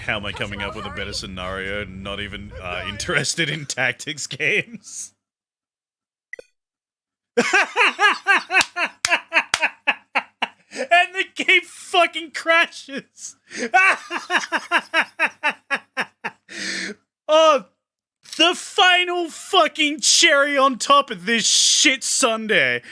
How am I coming up with a better scenario? Not even interested in tactics games. And the game fucking crashes. Oh, the final fucking cherry on top of this shit sundae.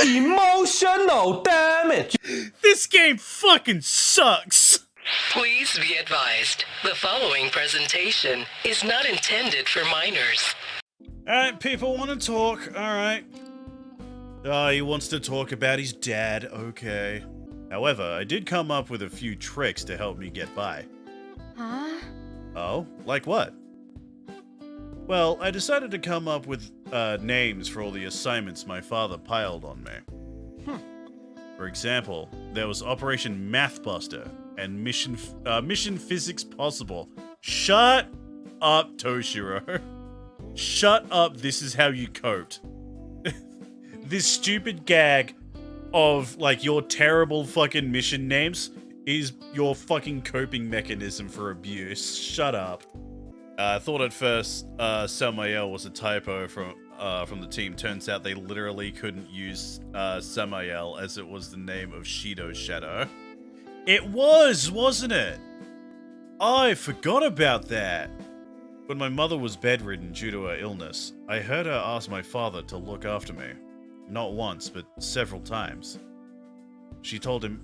Emotional damage. This game fucking sucks. Please be advised, the following presentation is not intended for minors. Alright, people want to talk. Alright. Oh, he wants to talk about his dad. Okay. However, I did come up with a few tricks to help me get by. Huh? Oh? Like what? Well, I decided to come up with names for all the assignments my father piled on me. For example, there was Operation Mathbuster and Mission Physics Possible. Shut up, Toshiro. Shut up, this is how you coped. This stupid gag of, like, your terrible fucking mission names is your fucking coping mechanism for abuse. Shut up. I thought at first Samael was a typo from the team. Turns out they literally couldn't use Samael as it was the name of Shido's shadow. It was, wasn't it? I forgot about that. When my mother was bedridden due to her illness, I heard her ask my father to look after me. Not once, but several times. She told him,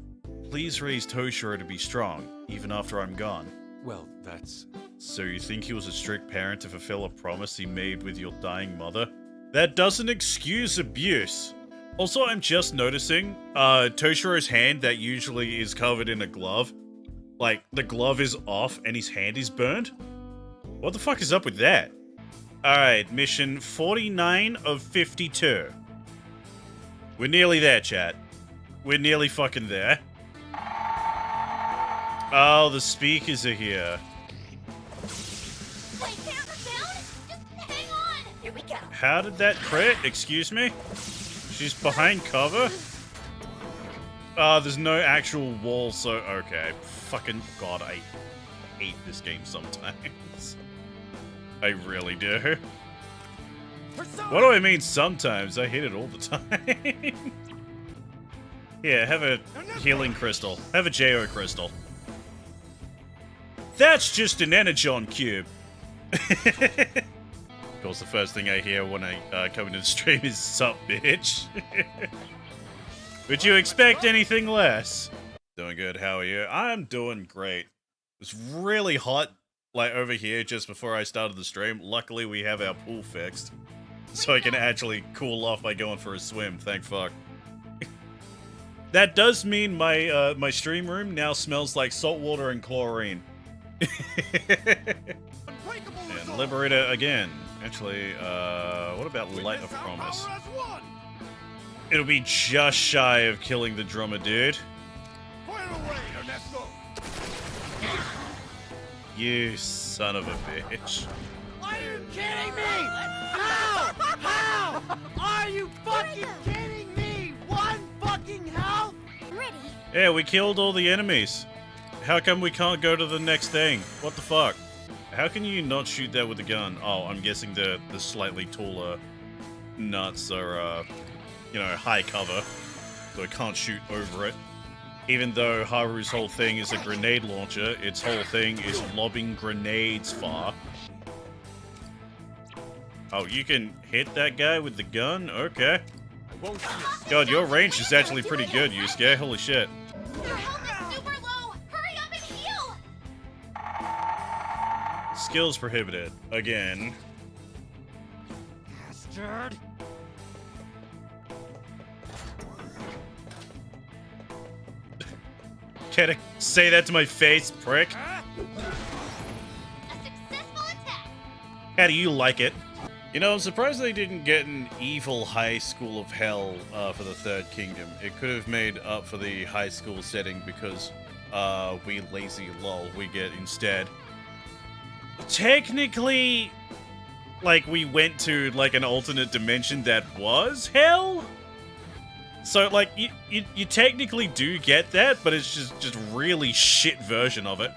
please raise Toshiro to be strong, even after I'm gone. Well, that's... So you think he was a strict parent to fulfill a promise he made with your dying mother? That doesn't excuse abuse. Also, I'm just noticing, Toshiro's hand that usually is covered in a glove, like, the glove is off and his hand is burned? What the fuck is up with that? Alright, mission 49 of 52. We're nearly there, chat. We're nearly fucking there. Oh, the speakers are here. Wait, camera down? Just hang on. Here we go. How did that crit? Excuse me? She's behind cover? There's no actual wall, so okay. Fucking God, I hate this game sometimes. I really do. What do I mean sometimes? I hate it all the time. Yeah, have a healing crystal. Have a JO crystal. That's just an energon cube. Of course, the first thing I hear when I come into the stream is "Sup, bitch." Would you expect anything less? Doing good, how are you? I'm doing great. It's really hot, like, over here just before I started the stream. Luckily, we have our pool fixed, so I can actually cool off by going for a swim, thank fuck. That does mean my my stream room now smells like salt water and chlorine. And Liberator again. Actually, what about Light of Promise? It'll be just shy of killing the drummer dude. You son of a bitch. Are you kidding me? How? How? Are you fucking kidding me? One fucking health? Ready? Yeah, we killed all the enemies. How come we can't go to the next thing? What the fuck? How can you not shoot that with a gun? Oh, I'm guessing the slightly taller nuts are, you know, high cover, so I can't shoot over it. Even though Haru's whole thing is a grenade launcher, its whole thing is lobbing grenades far. Oh, you can hit that guy with the gun? Okay. God, your range is actually pretty good, Yusuke. Holy shit. Your health is super low. Hurry up and heal. Skills prohibited. Again. Bastard. Can't say that to my face, prick. A successful attack. How do you like it? You know, I'm surprised they didn't get an evil high school of hell for the Third Kingdom. It could have made up for the high school setting because we lazy lol we get instead. Technically, like, we went to, like, an alternate dimension that was hell? So, like, you technically do get that, but it's just really shit version of it.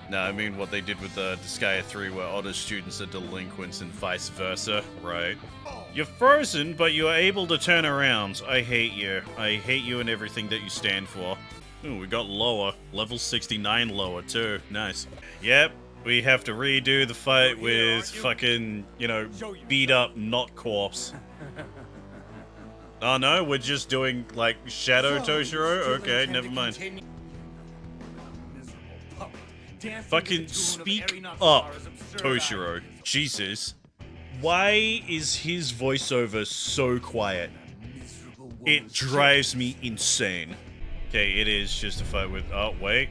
No, I mean what they did with Disgaea 3, where honor students are delinquents and vice versa, right? You're frozen, but you are able to turn around. I hate you. I hate you and everything that you stand for. Ooh, we got lower. Level 69 lower, too. Nice. Yep, we have to redo the fight with fucking, you know, beat up not corpse. Oh no, we're just doing, like, Shadow Toshiro? Okay, never mind. Fucking speak up, Toshiro. Jesus. Why is his voiceover so quiet? It drives me insane. Okay, it is just a fight with... Oh, wait.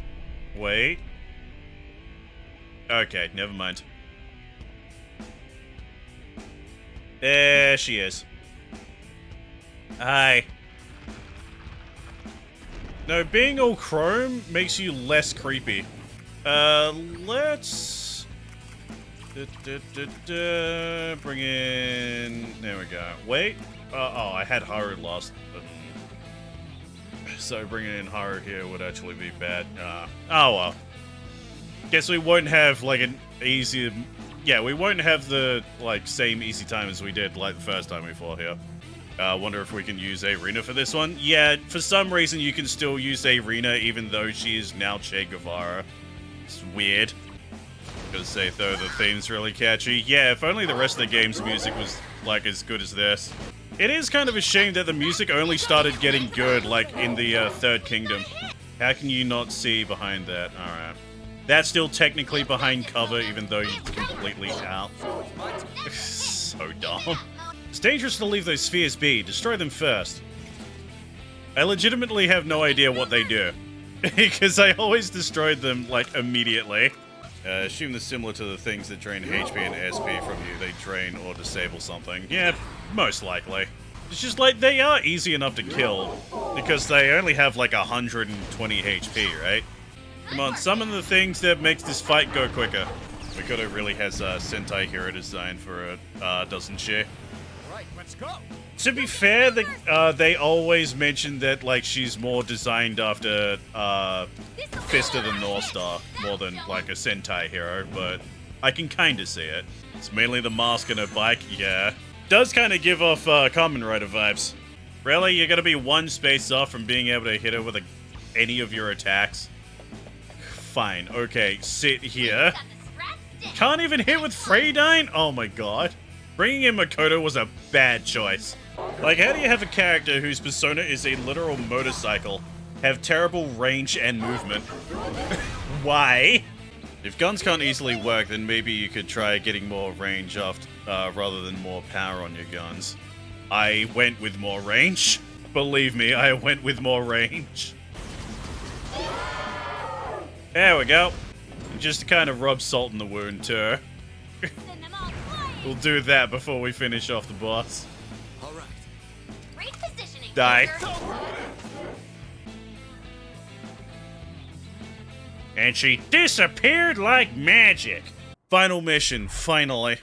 Wait. Okay, never mind. There she is. Hi. No, being all chrome makes you less creepy. Let's... bring in... There we go. Wait. Oh, I had Haru last. So bringing in Haru here would actually be bad. Oh well. Guess we won't have, like, an easy... Yeah, we won't have the, like, same easy time as we did, like, the first time we fought here. Wonder if we can use Arena for this one. Yeah, for some reason you can still use Arena even though she is now Che Guevara. It's weird. Gotta say though, the theme's really catchy. Yeah, if only the rest of the game's music was, like, as good as this. It is kind of a shame that the music only started getting good, like, in the Third Kingdom. How can you not see behind that? Alright. That's still technically behind cover, even though you're completely out. So dumb. It's dangerous to leave those spheres be. Destroy them first. I legitimately have no idea what they do. Because I always destroyed them, like, immediately. Assume they're similar to the things that drain HP and SP from you. They drain or disable something. Yeah, most likely. It's just like, they are easy enough to kill. Because they only have, like, 120 HP, right? Come on, summon the things that makes this fight go quicker. Mikoto really has a Sentai hero design for it, doesn't she? Right, let's go. To be fair, they always mention that, like, she's more designed after Fist of the North Star more than, like, a Sentai hero, but I can kind of see it. It's mainly the mask and her bike, yeah. Does kind of give off Kamen Rider vibes. Really? You're gonna be one space off from being able to hit her with any of your attacks? Fine, okay, sit here. Can't even hit with Freydyne? Oh my god. Bringing in Makoto was a bad choice. Like, how do you have a character whose persona is a literal motorcycle have terrible range and movement? Why? If guns can't easily work, then maybe you could try getting more range off, rather than more power on your guns. I went with more range. Believe me, I went with more range. There we go. Just to kind of rub salt in the wound, too. We'll do that before we finish off the boss. All right. Great positioning. Die. And she disappeared like magic. Final mission, finally.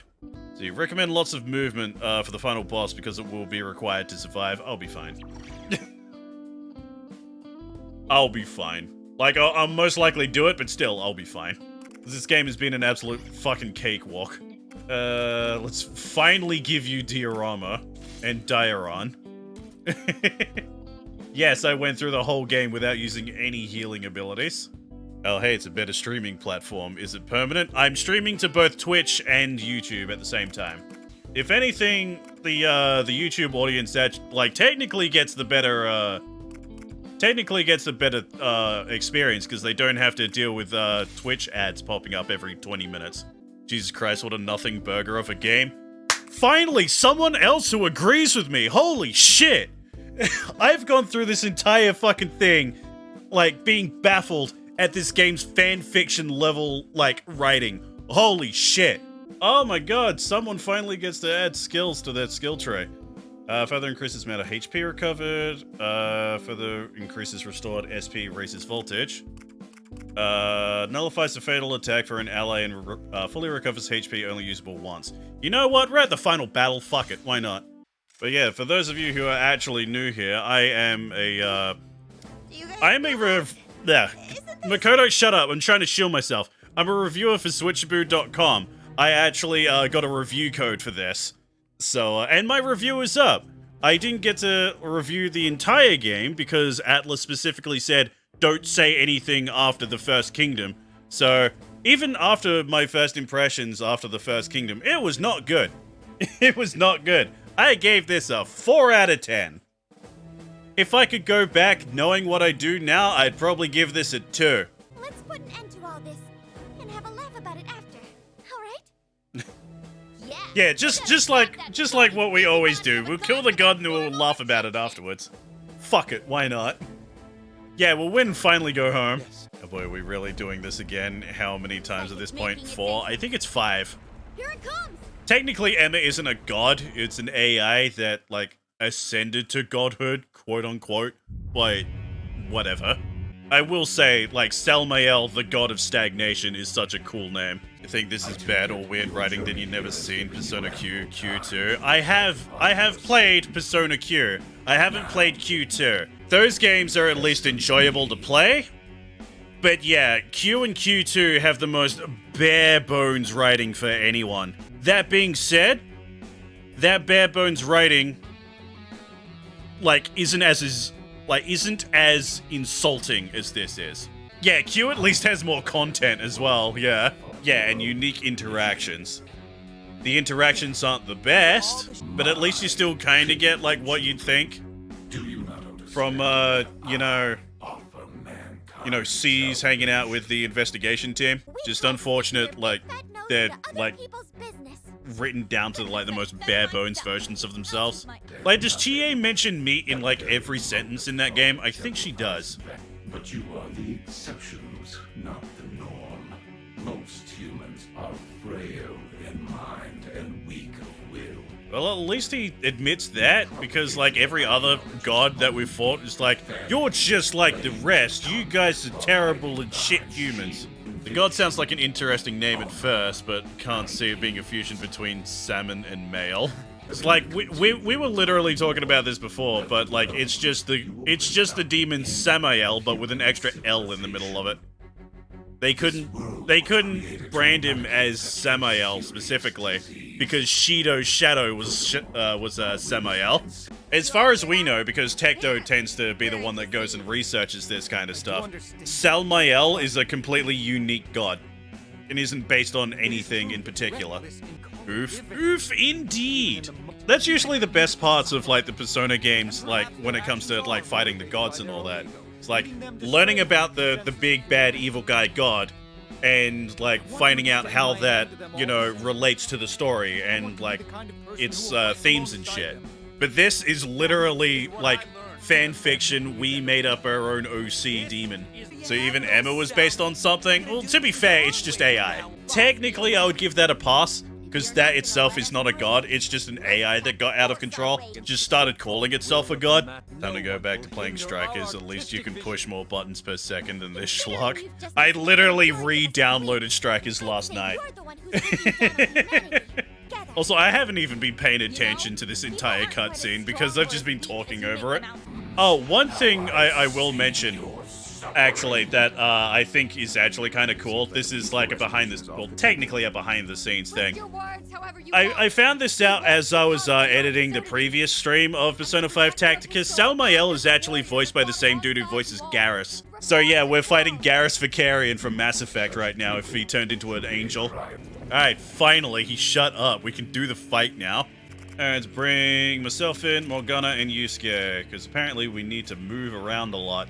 So you recommend lots of movement for the final boss because it will be required to survive. I'll be fine. I'll be fine. Like, I'll most likely do it, but still, I'll be fine. This game has been an absolute fucking cakewalk. Let's finally give you diorama and Dioron. Yes, I went through the whole game without using any healing abilities. Oh, hey, it's a better streaming platform. Is it permanent? I'm streaming to both Twitch and YouTube at the same time. If anything, the YouTube audience that, like, technically gets the better experience because they don't have to deal with Twitch ads popping up every 20 minutes. Jesus Christ, what a nothing burger of a game. Finally, someone else who agrees with me. Holy shit. I've gone through this entire fucking thing, like, being baffled at this game's fanfiction level, like, writing. Holy shit. Oh my god, someone finally gets to add skills to that skill tray. Further increases amount of HP recovered. Further increases restored SP, raises voltage. Nullifies a fatal attack for an ally and fully recovers HP only usable once. You know what? We're at the final battle. Fuck it. Why not? But yeah, for those of you who are actually new here, I am a Makoto, shut up. I'm trying to shield myself. I'm a reviewer for switchaboo.com. I actually got a review code for this. So, and my review is up. I didn't get to review the entire game because Atlas specifically said, don't say anything after the First Kingdom. So, even after my first impressions after the First Kingdom, it was not good. It was not good. I gave this a 4 out of 10. If I could go back knowing what I do now, I'd probably give this a 2. Let's put an end to all this and have a laugh about it after. All right? Yeah, just like what we always do. We'll kill the god and we'll laugh about it afterwards. Fuck it, why not? Yeah, we'll win and finally go home. Oh boy, are we really doing this again? How many times at this point? 4? I think it's 5. Here it comes. Technically, Emma isn't a god. It's an AI that, like, ascended to godhood, quote-unquote. But, whatever. I will say, like, Selmael, the god of stagnation, is such a cool name. I think this is bad or weird writing that you've never seen. Persona Q, Q2. I have played Persona Q. I haven't played Q2. Those games are at least enjoyable to play. But yeah, Q and Q2 have the most bare bones writing for anyone. That being said, that bare bones writing, like, isn't as insulting as this is. Yeah, Q at least has more content as well, yeah. Yeah, and unique interactions. The interactions aren't the best, but at least you still kind of get, like, what you'd think from, C's hanging out with the investigation team. Just unfortunate, like, they're, like, written down to, like, the most bare bones versions of themselves. Like, does Chie mention meat in, like, every sentence in that game? I think she does. But you are the exceptions, not the norm. Most humans are frail in mind and weak of will. Well, at least he admits that, because, like, every other god that we've fought is like, you're just like the rest, you guys are terrible and shit humans. The god sounds like an interesting name at first, but can't see it being a fusion between salmon and male. It's like, we were literally talking about this before, but, like, it's just the demon Samael, but with an extra L in the middle of it. They couldn't brand him as Samael specifically, because Shido's shadow was Samael. As far as we know, because Tecto tends to be the one that goes and researches this kind of stuff, Salmael is a completely unique god, and isn't based on anything in particular. Oof, indeed! That's usually the best parts of, like, the Persona games, like, when it comes to, like, fighting the gods and all that. It's like, learning about the big, bad, evil guy god, and, like, finding out how that, relates to the story, and, like, its themes and shit. But this is literally, like, fan fiction. We made up our own OC demon. So even Emma was based on something. Well, to be fair, it's just AI. Technically, I would give that a pass, because that itself is not a god. It's just an AI that got out of control. Just started calling itself a god. Time to go back to playing Strikers. At least you can push more buttons per second than this schlock. I literally re-downloaded Strikers last night. Also, I haven't even been paying attention to this entire cutscene because I've just been talking over it. Oh, one thing I will mention, actually, that I think is actually kind of cool. This is like technically a behind-the-scenes thing. I found this out as I was editing the previous stream of Persona 5 Tactica. Salmael is actually voiced by the same dude who voices Garrus. So yeah, we're fighting Garrus Vicarian from Mass Effect right now if he turned into an angel. Alright, finally, he shut up. We can do the fight now. Alright, let's bring myself in, Morgana, and Yusuke, because apparently we need to move around a lot.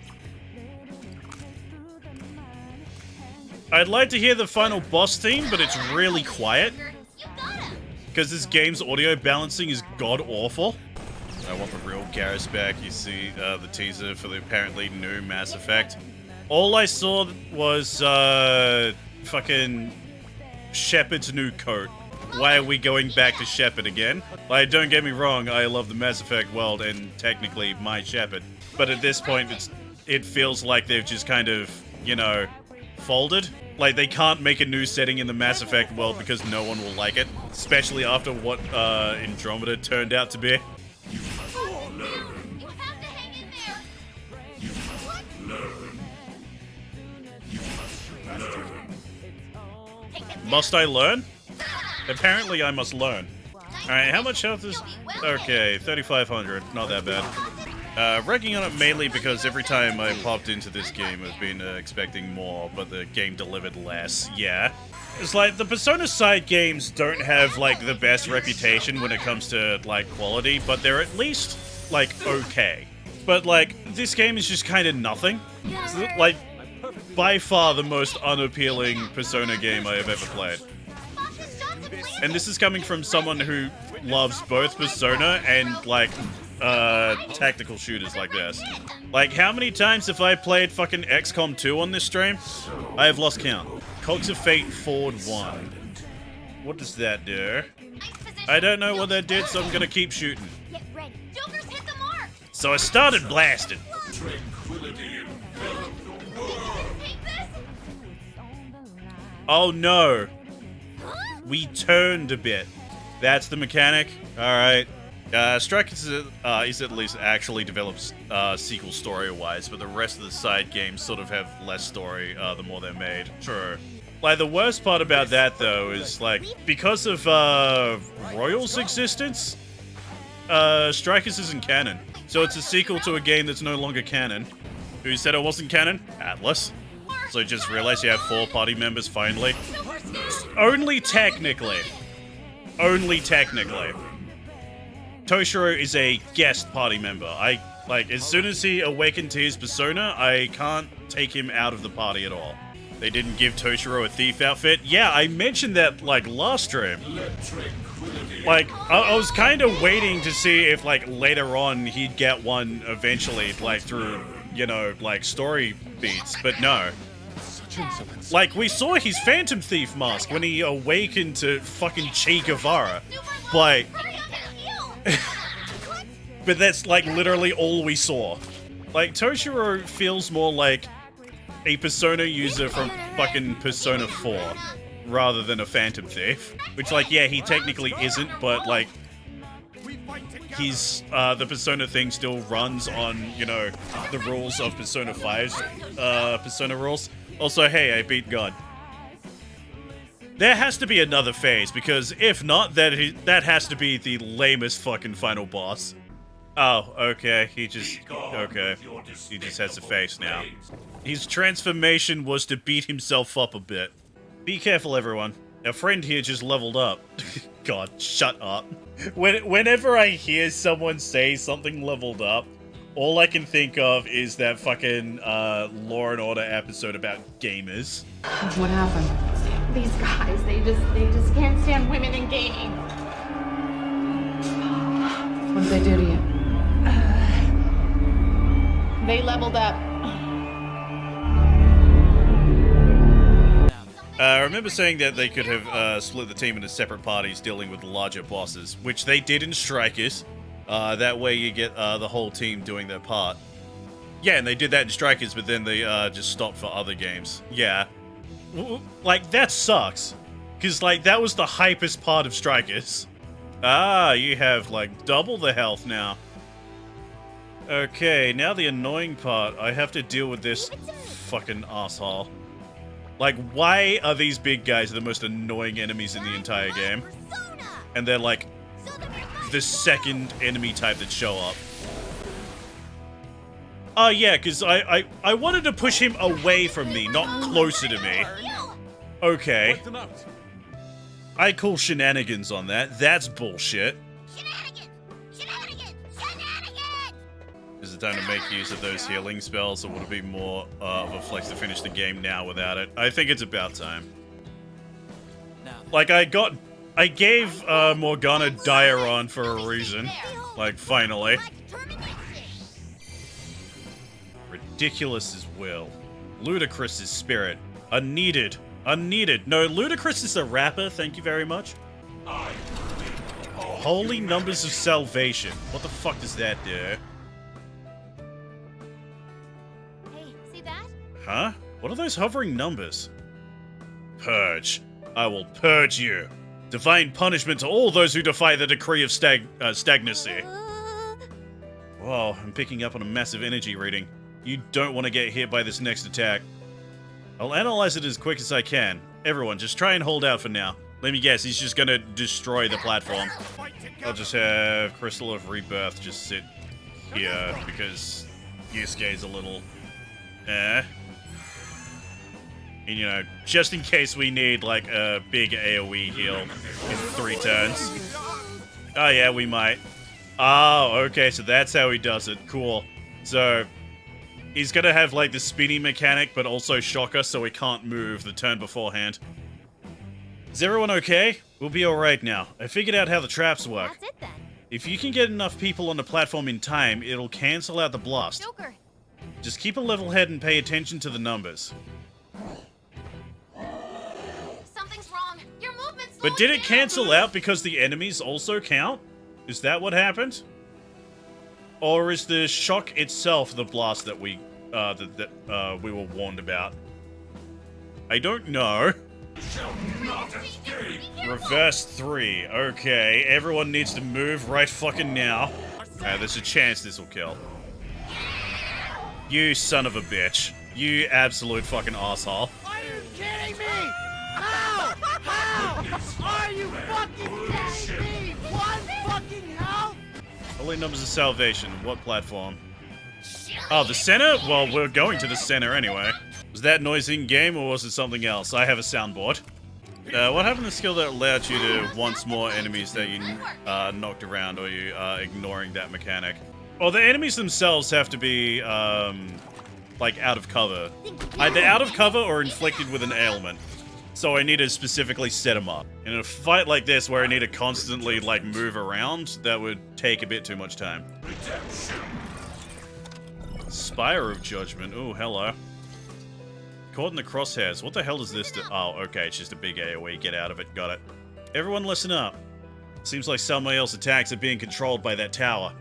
I'd like to hear the final boss theme, but it's really quiet. Because this game's audio balancing is god-awful. I want the real Garrus back. You see the teaser for the apparently new Mass Effect. All I saw was fucking Shepard's new coat. Why are we going back to Shepard again? Like, don't get me wrong, I love the Mass Effect world and technically my Shepard. But at this point, it feels like they've just kind of, folded. Like, they can't make a new setting in the Mass Effect world because no one will like it. Especially after what Andromeda turned out to be. Must I learn? Apparently I must learn. Alright, how much health is... Okay, 3,500. Not that bad. Wrecking on it mainly because every time I popped into this game I've been expecting more, but the game delivered less. Yeah. It's like, the Persona side games don't have, like, the best reputation when it comes to, like, quality, but they're at least, like, okay. But, like, this game is just kind of nothing. It's, like, by far the most unappealing Persona game I have ever played. And this is coming from someone who loves both Persona and, like, tactical shooters like this. Like, how many times have I played fucking XCOM 2 on this stream? I have lost count. Cogs of Fate Forward 1. What does that do? I don't know what that did, so I'm gonna keep shooting. Get ready. Joker's hit the mark. So I started blasting. Take this. Oh no. We turned a bit. That's the mechanic. Alright. Strike is at least actually develops sequel story-wise, but the rest of the side games sort of have less story the more they're made. True. Like, the worst part about that, though, is, like, because of Royal's existence, Strikers isn't canon. So it's a sequel to a game that's no longer canon. Who said it wasn't canon? Atlas. So just realized you have 4 party members, finally. Only technically. Only technically. Toshiro is a guest party member. As soon as he awakened to his persona, I can't take him out of the party at all. They didn't give Toshiro a thief outfit. Yeah, I mentioned that, like, last stream. Like, I was kind of waiting to see if, like, later on he'd get one eventually, like, through, you know, like, story beats, but no. Like, we saw his Phantom Thief mask when he awakened to fucking Che Guevara, but... but that's, like, literally all we saw. Like, Toshiro feels more like a Persona user from fucking Persona 4, rather than a Phantom Thief. Which, like, yeah, he technically isn't, but, like, he's, the Persona thing still runs on, you know, the rules of Persona 5's, Persona rules. Also, hey, I beat God. There has to be another phase, because if not, that has to be the lamest fucking final boss. Oh, okay, he just has a face now. His transformation was to beat himself up a bit. Be careful, everyone. Our friend here just leveled up. God, shut up. Whenever I hear someone say something leveled up, all I can think of is that fucking Law and Order episode about gamers. What happened? These guys, they just can't stand women in gaming. What did they do to you? They leveled up. I remember saying that they could have split the team into separate parties dealing with larger bosses, which they did in Strikers. That way you get the whole team doing their part. Yeah, and they did that in Strikers, but then they just stopped for other games. Yeah. Like, that sucks. Because, like, that was the hypest part of Strikers. Ah, you have, like, double the health now. Okay, now the annoying part. I have to deal with this fucking asshole. Like, why are these big guys the most annoying enemies in the entire game? And they're, like, the second enemy type that show up. Oh, yeah, because I wanted to push him away from me, not closer to me. Okay. I call shenanigans on that. That's bullshit. Is it time to make use of those healing spells, or would it be more of a flex to finish the game now without it? I think it's about time. Like, I gave Morgana Diaron for a reason. Like, finally. Ridiculous as will. Ludicrous is spirit. Unneeded. Unneeded. No, Ludicrous is a rapper, thank you very much. Holy Numbers of Salvation. What the fuck does that do? Huh? What are those hovering numbers? Purge. I will purge you. Divine punishment to all those who defy the decree of stagnancy. Whoa, I'm picking up on a massive energy reading. You don't want to get hit by this next attack. I'll analyze it as quick as I can. Everyone, just try and hold out for now. Let me guess, he's just gonna destroy the platform. I'll just have Crystal of Rebirth just sit here, because Yusuke's a little... And, you know, just in case we need, like, a big AoE heal in 3 turns. Oh, yeah, we might. Oh, okay, so that's how he does it. Cool. So, he's gonna have, like, the spinny mechanic, but also shock us so we can't move the turn beforehand. Is everyone okay? We'll be alright now. I figured out how the traps work. That's it then. If you can get enough people on the platform in time, it'll cancel out the blast. Joker. Just keep a level head and pay attention to the numbers. Something's wrong. Your movement's But did it cancel out because the enemies also count? Is that what happened? Or is the shock itself the blast that we were warned about? I don't know. Reverse 3. Okay, everyone needs to move right fucking now. There's a chance this will kill. You son of a bitch. You absolute fucking asshole. Are you kidding me? How? How? Are you fucking kidding me? One fucking health? Holy numbers of salvation. What platform? Oh, the center? Well, we're going to the center anyway. Was that noise in-game or was it something else? I have a soundboard. What happened to the skill that allowed you to once more enemies that you knocked around, or are you ignoring that mechanic? Well, the enemies themselves have to be, like, out of cover. Either out of cover or inflicted with an ailment. So I need to specifically set them up. In a fight like this, where I need to constantly, like, move around, that would take a bit too much time. Spire of Judgment. Ooh, hello. Caught in the crosshairs. What the hell does this do? Oh, okay, it's just a big AoE. Get out of it. Got it. Everyone listen up. Seems like somebody else's attacks are being controlled by that tower.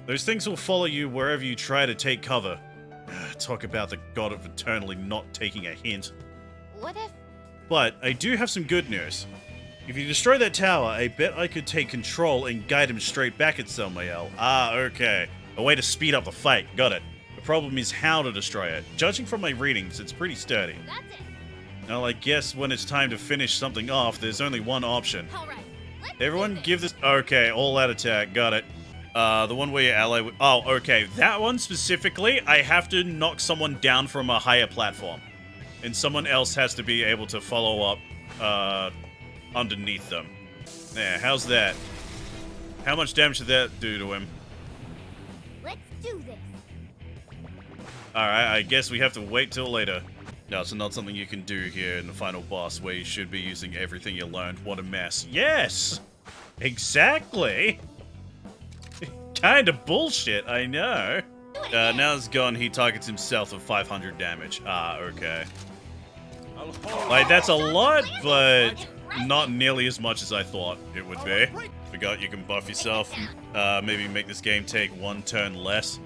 Those things will follow you wherever you try to take cover. Talk about the god of eternally not taking a hint. What if... But I do have some good news. If you destroy that tower, I bet I could take control and guide him straight back at Selmael. Ah, okay. A way to speed up the fight. Got it. The problem is how to destroy it. Judging from my readings, it's pretty sturdy. That's it. Now, I guess when it's time to finish something off, there's only one option. All right. Let's Everyone do this. give this... Okay, all-out attack. Got it. The one where you ally with... Oh, okay. That one specifically, I have to knock someone down from a higher platform. And someone else has to be able to follow up, underneath them. Yeah, how's that? How much damage did that do to him? Let's do this. Alright, I guess we have to wait till later. No, so not something you can do here in the final boss, where you should be using everything you learned. What a mess. Yes! Exactly! Kinda bullshit, I know. Now it's gone, he targets himself with 500 damage. Ah, okay. Like, that's a lot, but not nearly as much as I thought it would be. Forgot you can buff yourself, maybe make this game take 1 turn less.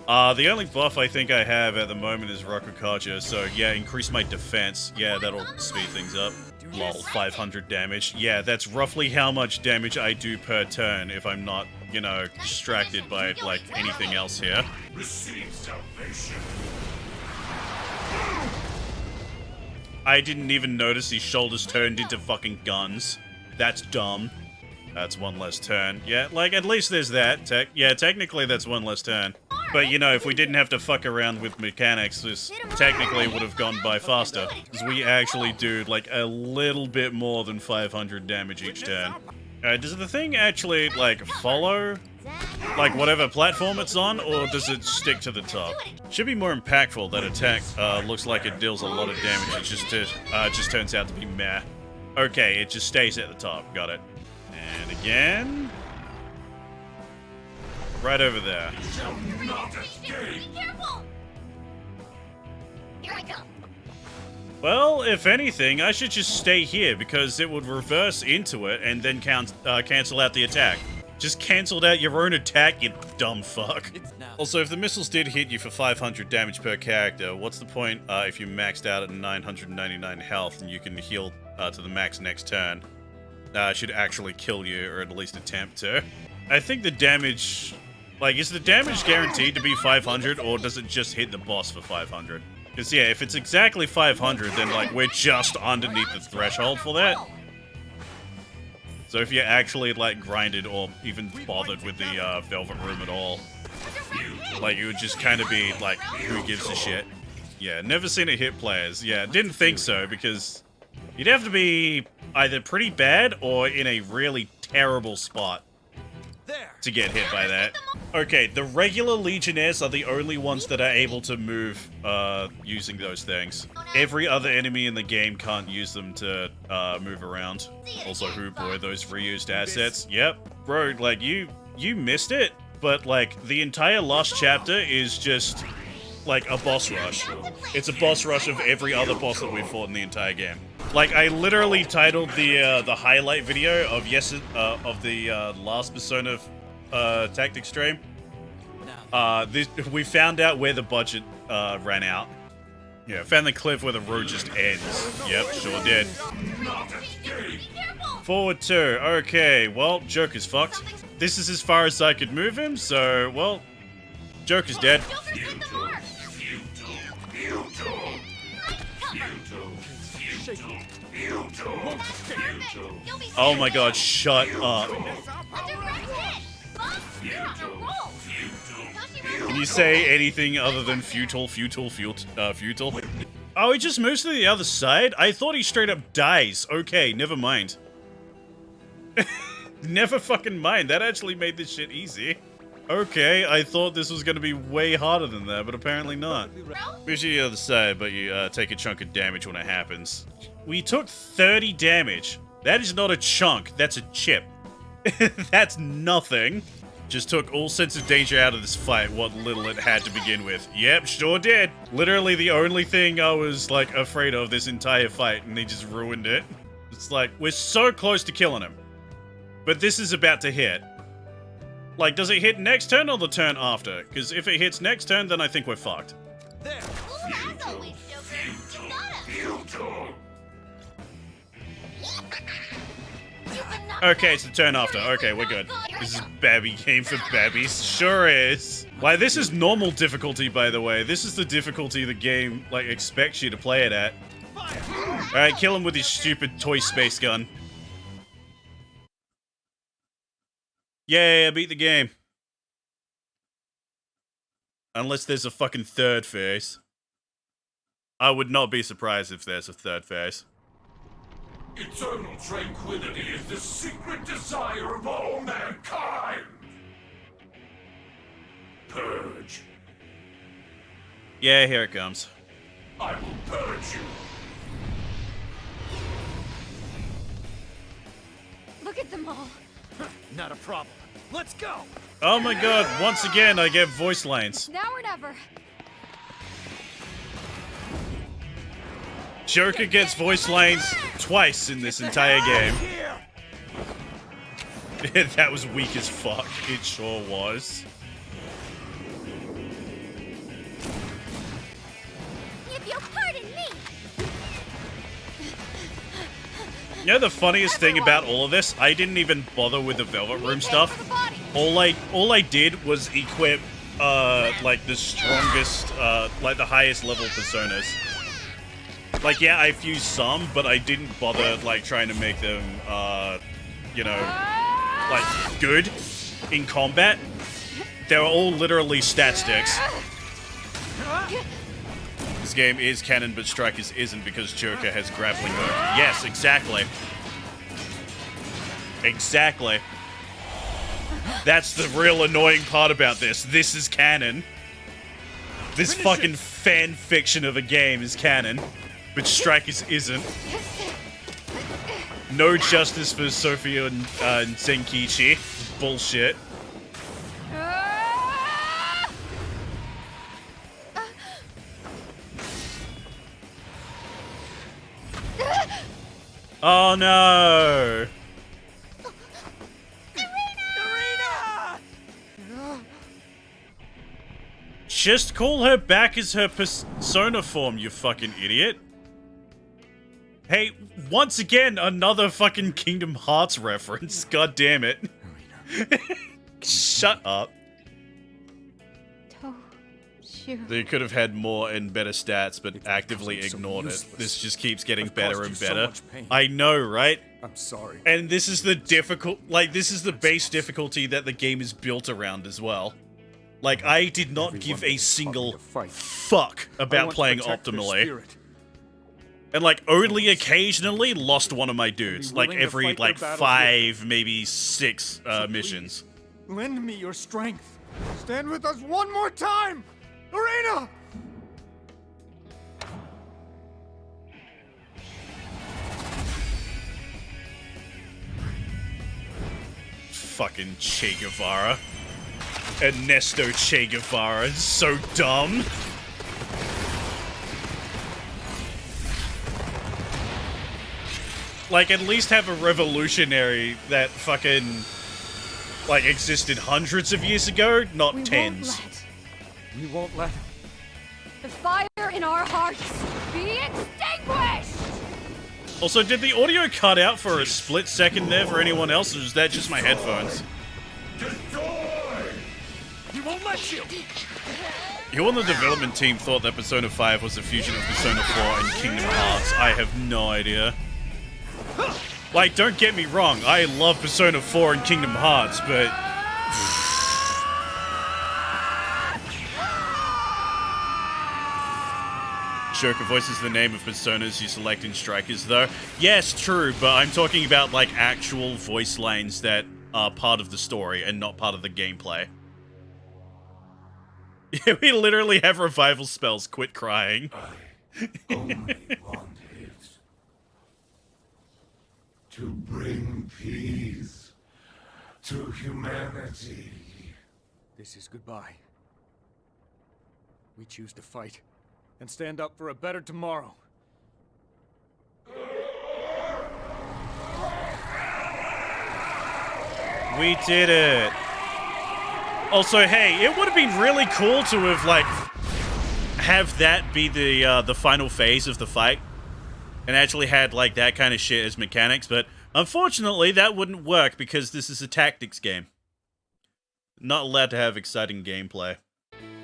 The only buff I think I have at the moment is Rakukaja, so yeah, increase my defense. Yeah, that'll speed things up. Lol, 500 damage. Yeah, that's roughly how much damage I do per turn if I'm not, you know, distracted by, like, anything else here. Receive salvation. I didn't even notice his shoulders turned into fucking guns. That's dumb. That's 1 less turn. Yeah, like, at least there's that. Technically that's 1 less turn. But, you know, if we didn't have to fuck around with mechanics, this technically would have gone by faster. Because we actually do, like, a little bit more than 500 damage each turn. Does the thing actually, like, follow, like, whatever platform it's on, or does it stick to the top? Should be more impactful. That attack looks like it deals a lot of damage. It just turns out to be meh. Okay, it just stays at the top. Got it. And again... Right over there. Be careful! Here I come. Well, if anything, I should just stay here, because it would reverse into it and then cancel out the attack. Just canceled out your own attack, you dumb fuck. Also, if the missiles did hit you for 500 damage per character, what's the point if you maxed out at 999 health and you can heal to the max next turn? Should actually kill you, or at least attempt to. I think the damage... Like, is the damage guaranteed to be 500, or does it just hit the boss for 500? Because, yeah, if it's exactly 500, then, like, we're just underneath the threshold for that. So if you actually, like, grinded or even bothered with the Velvet Room at all, like, it would just kind of be, like, who gives a shit? Yeah, never seen it hit players. Yeah, didn't think so, because you'd have to be either pretty bad or in a really terrible spot to get hit by that. Okay, the regular Legionnaires are the only ones that are able to move using those things. Every other enemy in the game can't use them to move around. Also, who boy, those reused assets. Yep, bro, like, you missed it, but, like, the entire last chapter is just, like, a boss rush. It's a boss rush of every other boss that we've fought in the entire game. Like, I literally titled the highlight video of the last Persona Tactic stream. We found out where the budget ran out. Yeah, found the cliff where the road just ends. Yep, sure did. Forward 2. Okay, well, Joker's fucked. This is as far as I could move him, so, well, Joker's dead. Oh my god, shut up. Can you say anything other than futile? Oh, he just moves to the other side? I thought he straight up dies. Okay, never mind. Never fucking mind. That actually made this shit easy. Okay, I thought this was gonna be way harder than that, but apparently not. Moves to the other side, but you take a chunk of damage when it happens. We took 30 damage. That is not a chunk, that's a chip. That's nothing. Just took all sense of danger out of this fight, what little it had to begin with. Yep, sure did. Literally the only thing I was, like, afraid of this entire fight, and they just ruined it. It's like, we're so close to killing him. But this is about to hit. Like, does it hit next turn or the turn after? Because if it hits next turn, then I think we're fucked. There. Okay, it's the turn after. Okay, we're good. This is Babby game for Babbies. Sure is. Why, this is normal difficulty, by the way. This is the difficulty the game, like, expects you to play it at. Alright, kill him with his stupid toy space gun. Yay, I beat the game. Unless there's a fucking third phase. I would not be surprised if there's a third phase. Eternal tranquility is the secret desire of all mankind. Purge. Yeah, here it comes. I will purge you. Look at them all. Not a problem. Let's go. Oh my god, once again I get voice lines. Now or never. Joker gets voice lines twice in this entire game. That was weak as fuck. It sure was. If you'll pardon me. You know the funniest thing about all of this? I didn't even bother with the Velvet Room stuff. All I did was equip, like the strongest, like the highest level personas. Like, yeah, I fused some, but I didn't bother, like, trying to make them, you know, like, good in combat. They were all literally stat sticks. This game is canon, but Strikers isn't because Joker has grappling hook. Yes, exactly. Exactly. That's the real annoying part about this. This is canon. This fucking fan fiction of a game is canon. But Strikers isn't. No justice for Sophia and Zenkichi. Bullshit. Oh no! Just call her back as her persona form, you fucking idiot. Hey, once again, another fucking Kingdom Hearts reference. God damn it. Shut up. Phew. They could have had more and better stats, but actively so ignored it. useless. This just keeps getting I've better caused and you so better. much pain. I know, right? I'm sorry. And this is the this is the base difficulty that the game is built around as well. Like, I did not Everyone give a taught me single to fight. fuck I about want to playing protect their optimally. spirit. And, like, only occasionally lost one of my dudes. Like, willing to every, fight their like, battles 5, maybe 6 So missions. please, lend me your strength. Stand with us one more time! Arena! Fucking Che Guevara. Ernesto Che Guevara. So dumb. Like, at least have a revolutionary that fucking, like, existed hundreds of years ago, not We tens. won't let We won't let the fire in our hearts be extinguished! Also, did the audio cut out for a split second there for anyone else, or is that just my headphones? We won't let you! Who on the development team thought that Persona 5 was a fusion of Persona 4 and Kingdom Hearts? I have no idea. Like, don't get me wrong, I love Persona 4 and Kingdom Hearts, but... Joker voices the name of personas you select in Strikers, though. Yes, true, but I'm talking about, like, actual voice lines that are part of the story and not part of the gameplay. Yeah, we literally have revival spells. Quit crying. I only wanted to bring peace to humanity. This is goodbye. We choose to fight and stand up for a better tomorrow. We did it. Also, hey, it would have been really cool to have, like, have that be the final phase of the fight. And actually had, like, that kind of shit as mechanics, but unfortunately, that wouldn't work because this is a tactics game. Not allowed to have exciting gameplay.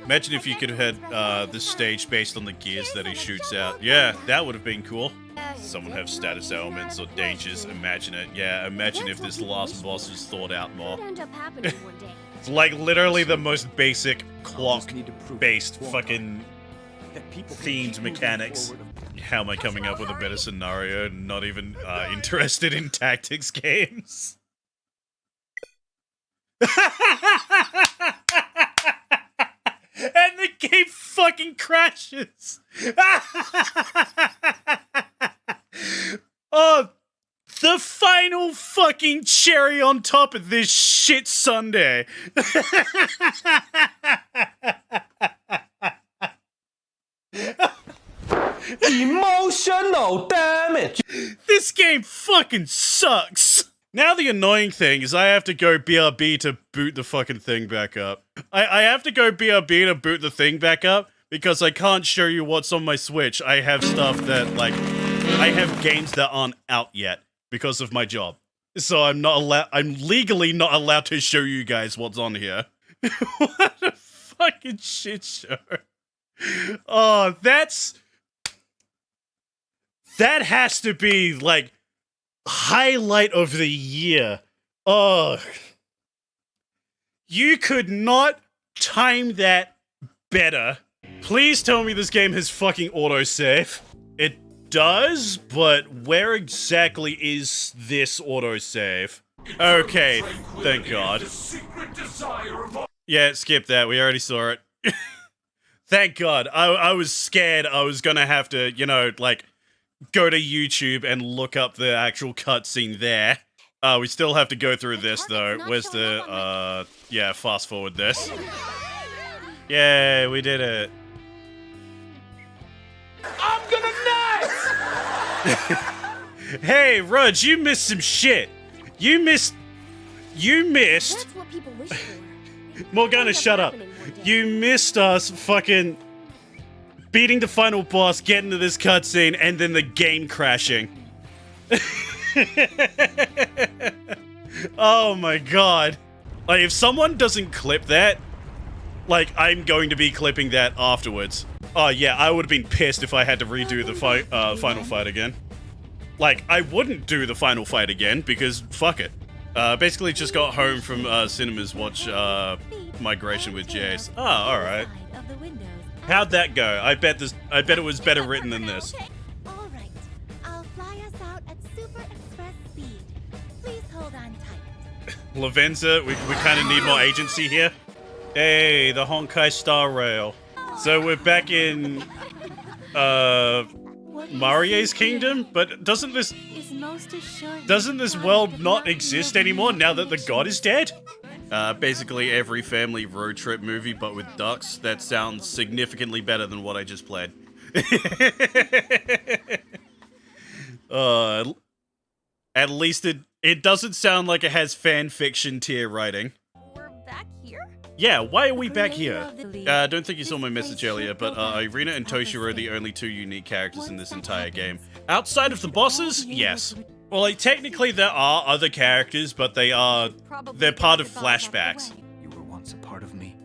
Imagine if you could have had this stage based on the gears that he shoots out. Yeah, that would have been cool. Someone have status elements or dangers. Imagine it. Yeah, imagine if this last boss was thought out more. Could end up happening one day. It's like literally the most basic Just need to prove clock-based won't fucking that people can themed keep moving mechanics. forward. How am I coming up with a better scenario? Not even interested in tactics games. And the game fucking crashes. Oh, the final fucking cherry on top of this shit sundae. Emotional damage. This game fucking sucks. Now the annoying thing is I have to go BRB to boot the fucking thing back up. I have to go BRB to boot the thing back up because I can't show you what's on my Switch. I have stuff that, like, I have games that aren't out yet because of my job. So I'm legally not allowed to show you guys what's on here. What a fucking shit show. Oh, that has to be, like, highlight of the year. Oh. You could not time that better. Please tell me this game has fucking autosave. It does, but where exactly is this autosave? Okay, thank God. The secret desire of Yeah, skip that. We already saw it. Thank God. I was scared I was gonna have to, you know, like, go to YouTube and look up the actual cutscene there. We still have to go through this, though. Where's the, yeah, fast forward this. Yay, we did it. I'm gonna nuts! Hey, Rudge, you missed some shit. You missed... That's what people wish for. Morgana, shut up. You missed us fucking beating the final boss, getting to this cutscene, and then the game crashing. Oh my God. Like, if someone doesn't clip that, Like, I'm going to be clipping that afterwards. Oh, yeah, I would have been pissed if I had to redo the final fight again. Like, I wouldn't do the final fight again, because fuck it. Basically just got home from cinemas, watch Migration with Jace. Oh, alright. How'd that go? I bet it was better written than this. All right. I'll fly us out at super express speed. Please hold on tight. Lavenza, we kind of need more agency here. Hey, the Honkai Star Rail. So we're back in Marie's kingdom, but doesn't this world not exist anymore now that the god is dead? Basically every family road trip movie, but with ducks. That sounds significantly better than what I just played. At least it doesn't sound like it has fan fiction tier writing. We're back here? Yeah, why are we back here? I don't think you saw my message earlier, but Irina and Toshiro are the only two unique characters in this entire game. Outside of the bosses, yes. Well, like, technically there are other characters, but they're part of flashbacks. You were once a part of me,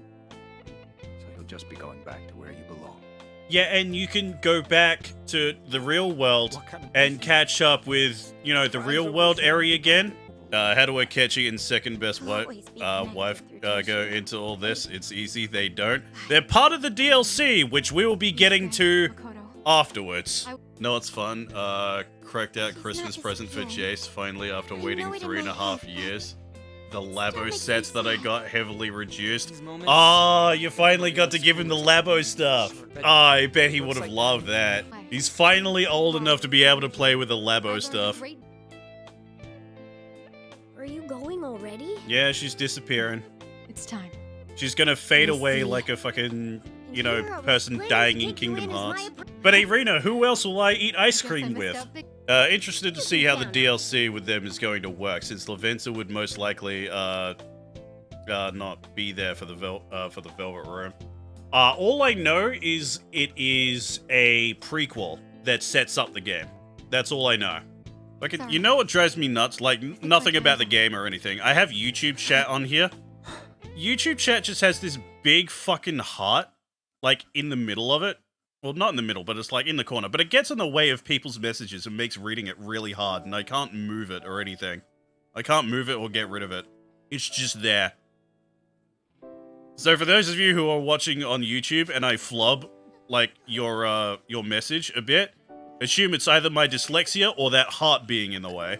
so you'll just be going back to where you belong. Yeah, and you can go back to the real world and catch up with, you know, the real world area again. How do Akechi and second best wife go into all this? It's easy, they don't. They're part of the DLC, which we will be getting to afterwards. No, it's fun. Cracked out Christmas present for Jace, finally, after waiting 3.5 years. The Labo sets that I got heavily reduced. Ah, you finally got to give him the Labo stuff. Ah, I bet he would have loved that. He's finally old enough to be able to play with the Labo stuff. Are you going already? Yeah, she's disappearing. It's time. She's gonna fade away like a fucking, you know, person dying in Kingdom Hearts. But Irina, who else will I eat ice cream with? Interested to see how the DLC with them is going to work, since Lavenza would most likely not be there for the Velvet Room. All I know is it is a prequel that sets up the game. That's all I know. Like, you know what drives me nuts? Like, nothing about the game or anything. I have YouTube chat on here. YouTube chat just has this big fucking heart, like, in the middle of it. Well, not in the middle, but it's, like, in the corner. But it gets in the way of people's messages and makes reading it really hard, and I can't move it or anything. I can't move it or get rid of it. It's just there. So for those of you who are watching on YouTube and I flub, like, your message a bit, assume it's either my dyslexia or that heart being in the way.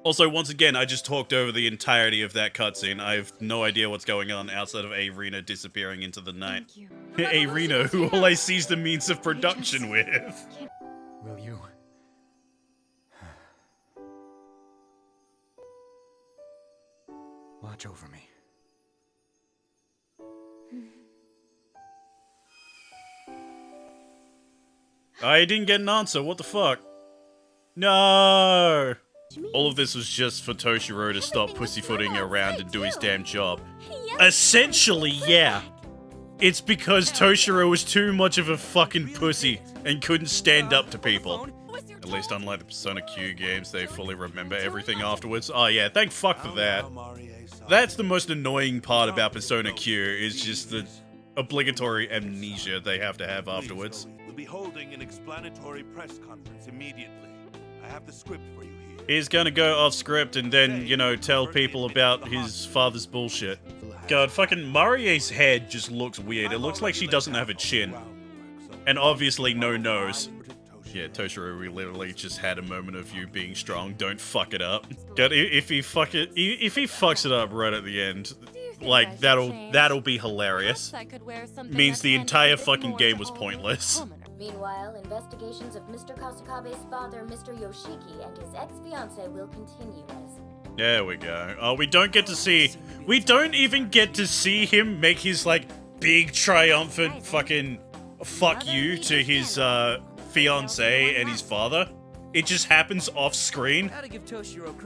Also, once again, I just talked over the entirety of that cutscene. I have no idea what's going on outside of Irina disappearing into the night. Irina, who all I see is the means of production with. Will you? Watch over me. I didn't get an answer, what the fuck? No! All of this was just for Toshiro to stop pussyfooting around and do his damn job. Essentially, yeah. It's because Toshiro was too much of a fucking pussy and couldn't stand up to people. At least unlike the Persona Q games, they fully remember everything afterwards. Oh yeah, thank fuck for that. That's the most annoying part about Persona Q, is just the obligatory amnesia they have to have afterwards. We'll be holding an explanatory press conference immediately. I have the script for you here. He's gonna go off script and then, you know, tell people about his father's bullshit. God, fucking Marie's head just looks weird. It looks like she doesn't have a chin. And obviously no nose. Yeah, Toshiro, we literally just had a moment of you being strong. Don't fuck it up. God, if he fucks it up right at the end, like, that'll be hilarious. Means the entire fucking game was pointless. Meanwhile, investigations of Mr. Kasakabe's father, Mr. Yoshiki, and his ex-fiancée will continue as... There we go. Oh, we don't even get to see him make his, like, big triumphant fucking fuck you to his, fiancé and his father. It just happens off screen.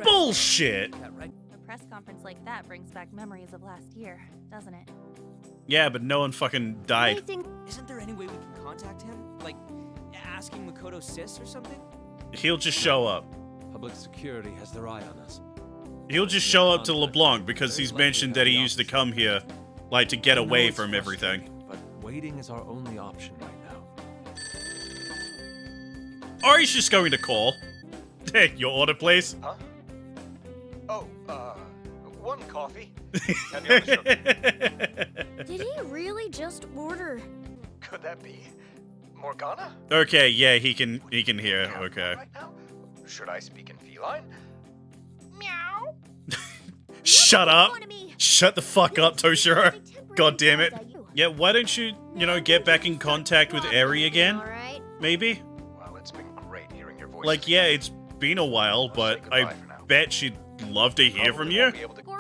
Bullshit! A press conference like that brings back memories of last year, doesn't it? Yeah, but no one fucking died. Isn't there any way we can contact him? Like, asking Makoto's sis or something? He'll just show up. Public security has their eye on us. He'll just show up to LeBlanc because he's mentioned that he used to come here Like, to get I know away it's from everything. frustrating, But waiting is our only option right now. Or he's just going to call. Hey, your order, please. Huh? Oh, one coffee. Heavy on the sugar. Did he really just order? Could that be Morgana? Okay, yeah, he can hear. Okay. Right now? Should I speak in feline? Meow. Shut up. Shut the fuck up, Toshiro. God damn it. Yeah, why don't you, get back in contact with Eri again? Maybe? Well, it's been great hearing your voice. Like, yeah, it's been a while, but I bet she'd love to hear from you.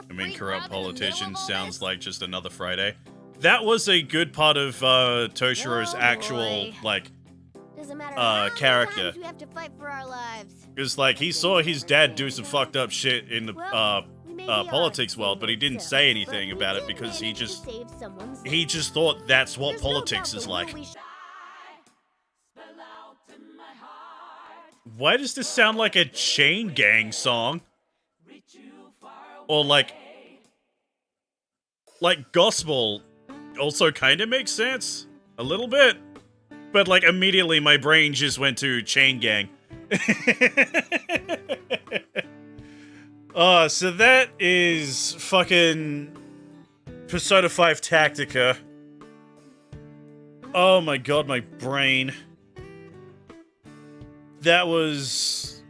I mean, corrupt politician sounds like just another Friday. That was a good part of Toshiro's actual, character. We have to fight for our lives. Because, he saw his dad do some fucked up shit in the politics world, but he didn't say anything about it because he just thought that's what politics is like. Why does this sound like a Chain Gang song? Or like gospel also kind of makes sense. A little bit. But immediately my brain just went to Chain Gang. So that is fucking Persona 5 Tactica. Oh my god, my brain. That was...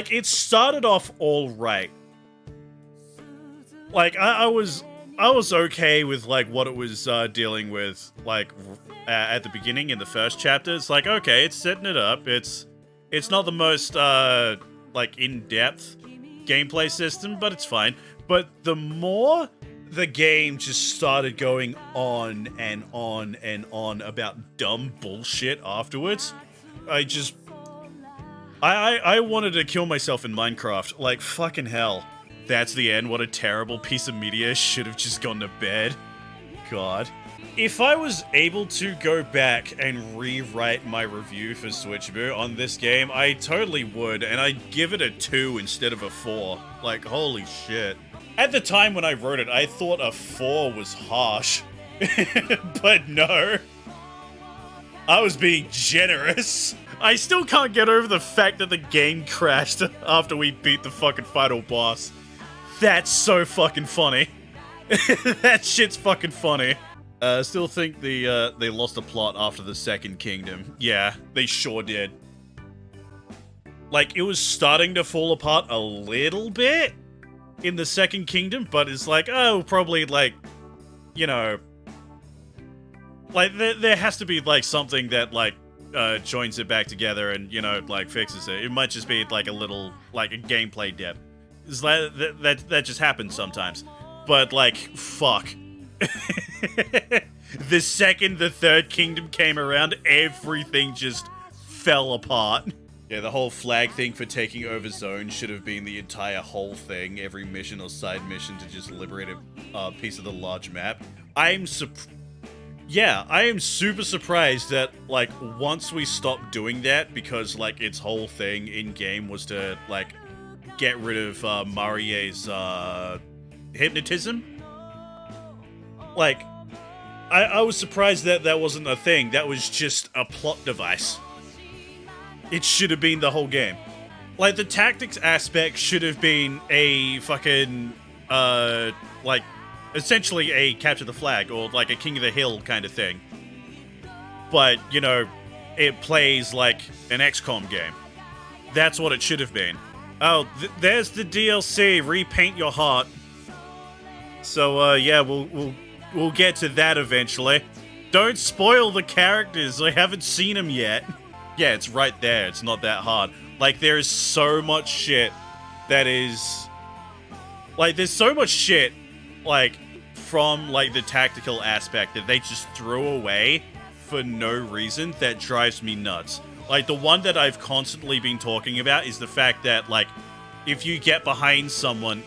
it started off all right. I was okay with, what it was dealing with, at the beginning in the first chapter. It's okay, it's setting it up. It's not the most, in-depth gameplay system, but it's fine. But the more the game just started going on and on and on about dumb bullshit afterwards, I wanted to kill myself in Minecraft. Fucking hell. That's the end. What a terrible piece of media. Should have just gone to bed. God. If I was able to go back and rewrite my review for Switchboo on this game, I totally would, and I'd give it a 2 instead of a 4. Holy shit. At the time when I wrote it, I thought a 4 was harsh. But no. I was being generous. I still can't get over the fact that the game crashed after we beat the fucking final boss. That's so fucking funny. That shit's fucking funny. Still think they lost the plot after the Second Kingdom. Yeah, they sure did. It was starting to fall apart a little bit in the Second Kingdom, but it's probably, there has to be, something that, joins it back together and, fixes it. It might just be, a little, a gameplay dip. It's that just happens sometimes. But, fuck. The second the Third Kingdom came around, everything just fell apart. Yeah, the whole flag thing for taking over zones should have been the entire whole thing. Every mission or side mission to just liberate a piece of the large map. I am super surprised that, once we stopped doing that, because, its whole thing in-game was to, get rid of, Marie's, hypnotism. I was surprised that that wasn't a thing. That was just a plot device. It should have been the whole game. The tactics aspect should have been a fucking, essentially a capture the flag, or a King of the Hill kind of thing. But, it plays like an XCOM game. That's what it should have been. Oh, there's the DLC, Repaint Your Heart. So, yeah, we'll get to that eventually. Don't spoil the characters, I haven't seen them yet. Yeah, it's right there, it's not that hard. There is so much shit that is... there's so much shit, from, the tactical aspect that they just threw away for no reason that drives me nuts. The one that I've constantly been talking about is the fact that, if you get behind someone,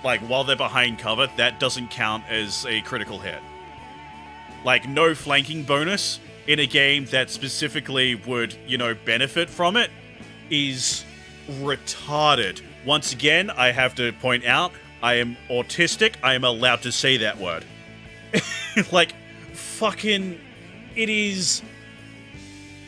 while they're behind cover, that doesn't count as a critical hit. No flanking bonus in a game that specifically would, benefit from it is retarded. Once again, I have to point out, I am autistic. I am allowed to say that word. Like, fucking, it is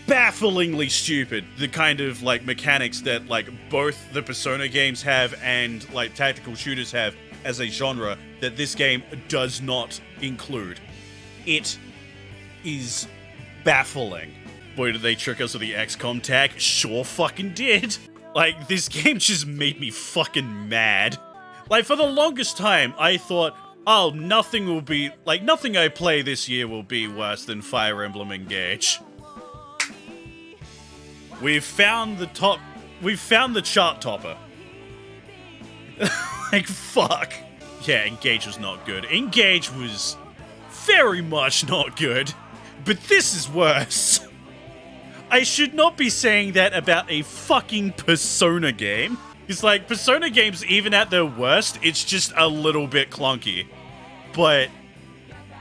bafflingly stupid, the kind of, like, mechanics that, like, both the Persona games have and, like, tactical shooters have as a genre that this game does not include. It is baffling. Boy, did they trick us with the XCOM tag? Sure fucking did. Like, this game just made me fucking mad. Like, for the longest time, I thought, oh, nothing I play this year will be worse than Fire Emblem Engage. We've found the chart topper. Like, fuck. Yeah, Engage was not good. Engage was very much not good. But this is worse. I should not be saying that about a fucking Persona game. It's like, Persona games, even at their worst, it's just a little bit clunky. But,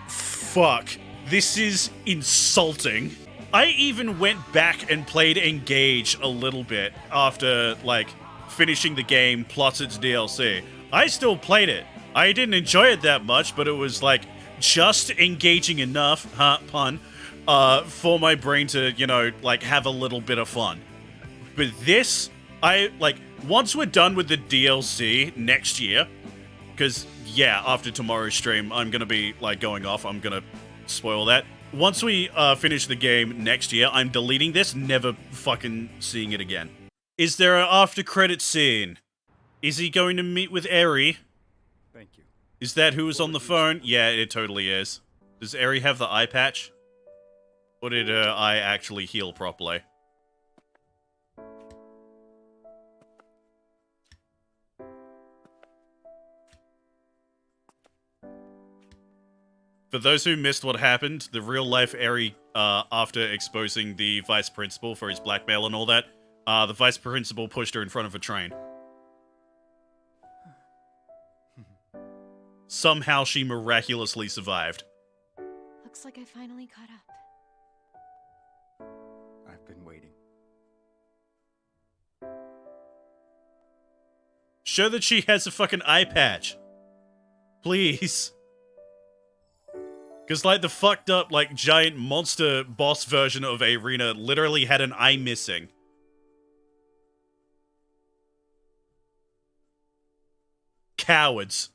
fuck, this is insulting. I even went back and played Engage a little bit after, like, finishing the game plus its DLC. I still played it. I didn't enjoy it that much, but it was, like, just engaging enough, pun, for my brain to, you know, like, have a little bit of fun. But this, once we're done with the DLC next year, because, yeah, after tomorrow's stream, I'm gonna be, like, going off. I'm gonna spoil that. Once we finish the game next year, I'm deleting this, never fucking seeing it again. Is there an after-credit scene? Is he going to meet with Eri? Thank you. Is that who was on the phone? Yeah, it totally is. Does Eri have the eye patch? Or did her eye actually heal properly? For those who missed what happened, the real-life Eri, after exposing the vice principal for his blackmail and all that, the vice principal pushed her in front of a train. Somehow she miraculously survived. Looks like I finally caught up. I've been waiting. Show that she has a fucking eye patch. Please. Because, like, the fucked up, like, giant monster boss version of Arena literally had an eye missing. Cowards.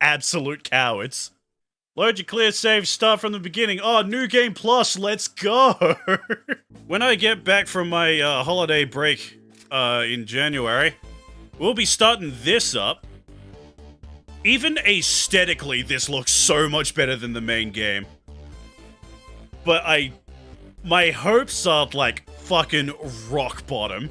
Absolute cowards. Load your clear save, start from the beginning. Oh, New Game Plus, let's go! When I get back from my holiday break in January, we'll be starting this up. Even aesthetically, this looks so much better than the main game. But my hopes are, like, fucking rock bottom.